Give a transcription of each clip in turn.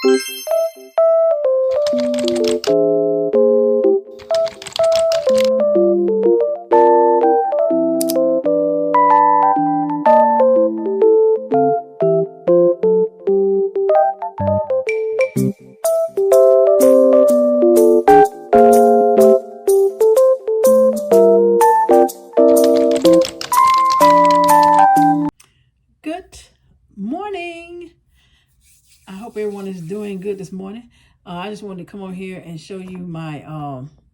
Good morning. I hope everyone is doing good this morning. I just wanted to come over here and show you my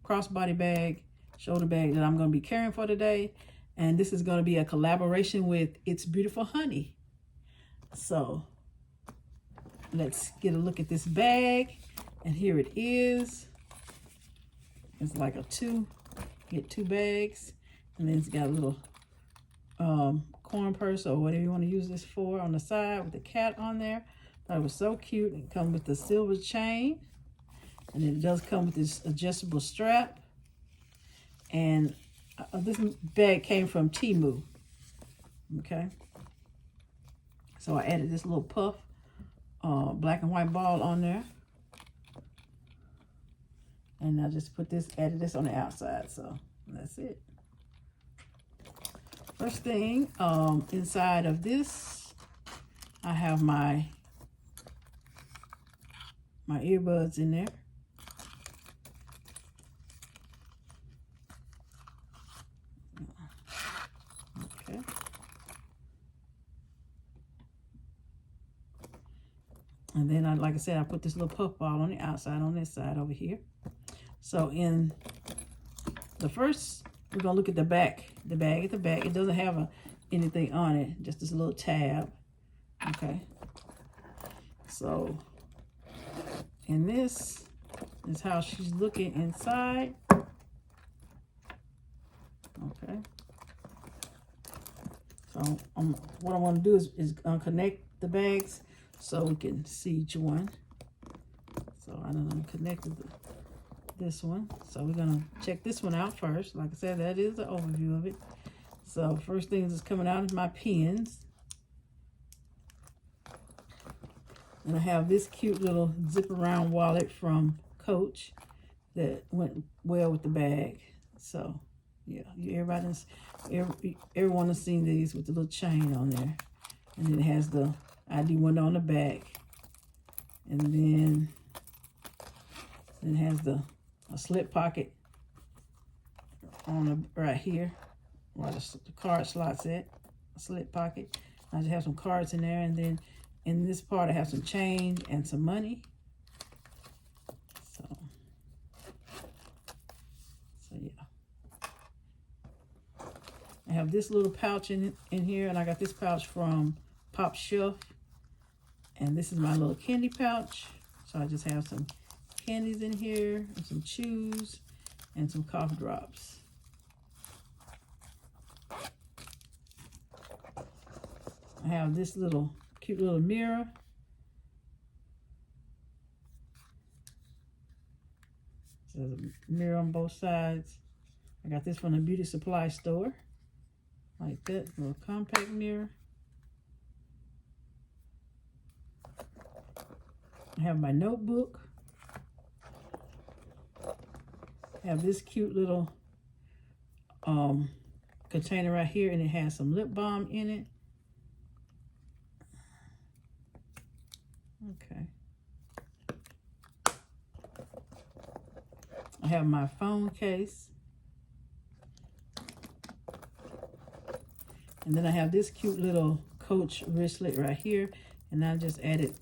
crossbody bag, shoulder bag that I'm going to be carrying for today. And this is going to be a collaboration with It's Beautiful Honey. So let's get a look at this bag. And here it is. It's like a get two bags. And then it's got a little corn purse or whatever you want to use this for on the side with the cat on there. Thought it was so cute. It comes with the silver chain, and then it does come with this adjustable strap. And this bag came from Temu. Okay, so I added this little puff black and white ball on there, and I just added this on the outside. So that's it. First thing, inside of this, I have my earbuds in there. Okay. And then, like I said, I put this little puff ball on the outside on this side over here. So in the first, we're going to look at the back. The bag at the back. It doesn't have anything on it, just this little tab. Okay. So, and this is how she's looking inside. Okay. So, what I want to do is connect the bags so we can see each one. So, I done connected this one. So we're gonna check this one out first. Like I said, that is the overview of it. So first thing that's coming out is my pens. And I have this cute little zip around wallet from Coach that went well with the bag. So yeah, everyone has seen these with the little chain on there. And then it has the ID window on the back. And then it has a slip pocket on right here where the card slots at, a slip pocket. I just have some cards in there, and then in this part I have some change and some money. So yeah. I have this little pouch in here, and I got this pouch from Pop Shelf, and this is my little candy pouch. So I just have some candies in here, and some chews, and some cough drops. I have this cute little mirror. So there's a mirror on both sides. I got this from the beauty supply store. Like that, little compact mirror. I have my notebook. Have this cute little container right here, and it has some lip balm in it. Okay. I have my phone case. And then I have this cute little Coach wristlet right here, and I just added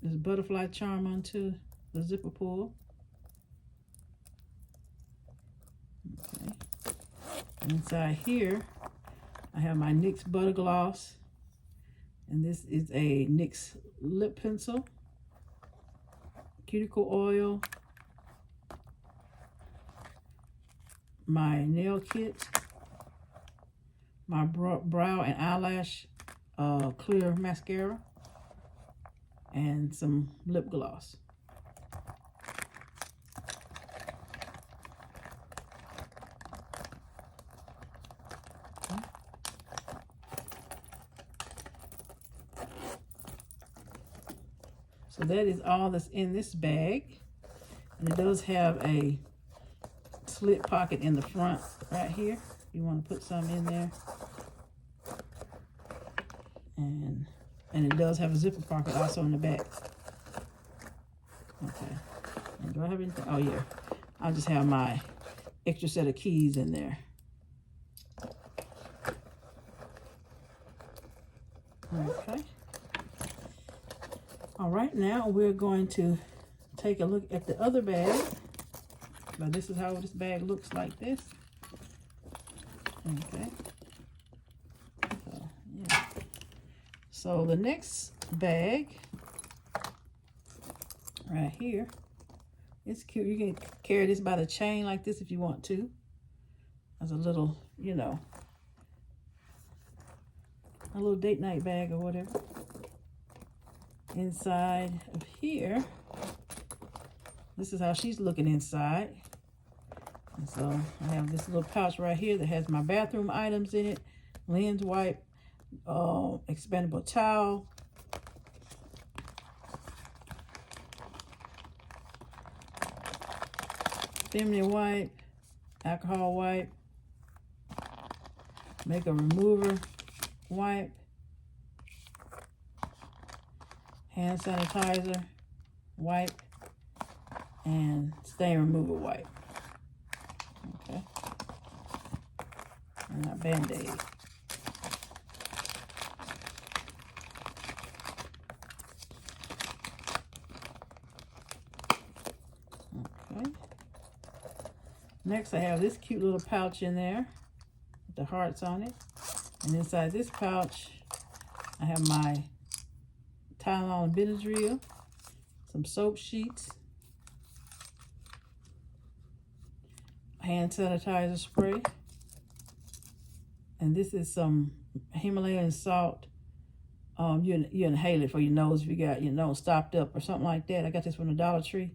this butterfly charm onto the zipper pull. Okay. Inside here, I have my NYX Butter Gloss, and this is a NYX lip pencil, cuticle oil, my nail kit, my brow and eyelash clear mascara, and some lip gloss. So that is all that's in this bag. And it does have a slit pocket in the front right here. You want to put some in there. And it does have a zipper pocket also in the back. Okay. And do I have anything? Oh yeah. I'll just have my extra set of keys in there. Okay. All right, now we're going to take a look at the other bag. Now this is how this bag looks like this. Okay. So, yeah. So the next bag right here, it's cute. You can carry this by the chain like this if you want to. As a little, you know, a little date night bag or whatever. Inside of here, this is how she's looking inside. And so I have this little pouch right here that has my bathroom items in it. Lens wipe, expandable towel, feminine wipe, alcohol wipe, makeup remover wipe, hand sanitizer wipe, and stain remover wipe. Okay. And a Band-Aid. Okay. Next I have this cute little pouch in there with the hearts on it. And inside this pouch I have my Tylenol and Benadryl, some soap sheets, hand sanitizer spray, and this is some Himalayan salt. You inhale it for your nose if you got your nose stopped up or something like that. I got this from the Dollar Tree,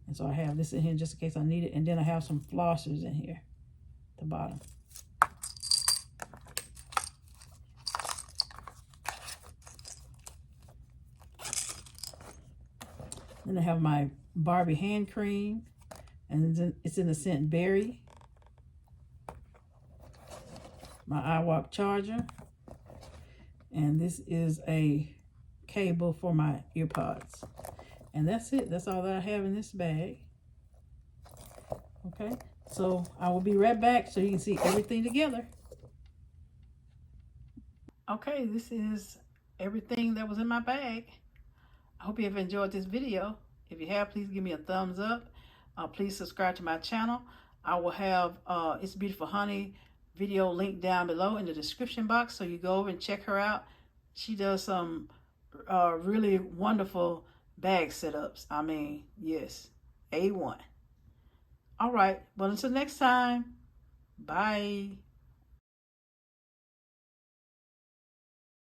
and so I have this in here just in case I need it. And then I have some flossers in here at the bottom. Then I have my Barbie hand cream, and it's in the scent Berry. My iWalk charger, and this is a cable for my earpods. And that's it. That's all that I have in this bag. Okay, so I will be right back so you can see everything together. Okay, this is everything that was in my bag. I hope you have enjoyed this video. If you have, please give me a thumbs up. Please subscribe to my channel. I will have It's Beautiful Honey video link down below in the description box, so you go over and check her out. She does some really wonderful bag setups. I mean, yes, A1. All right, well, until next time, bye.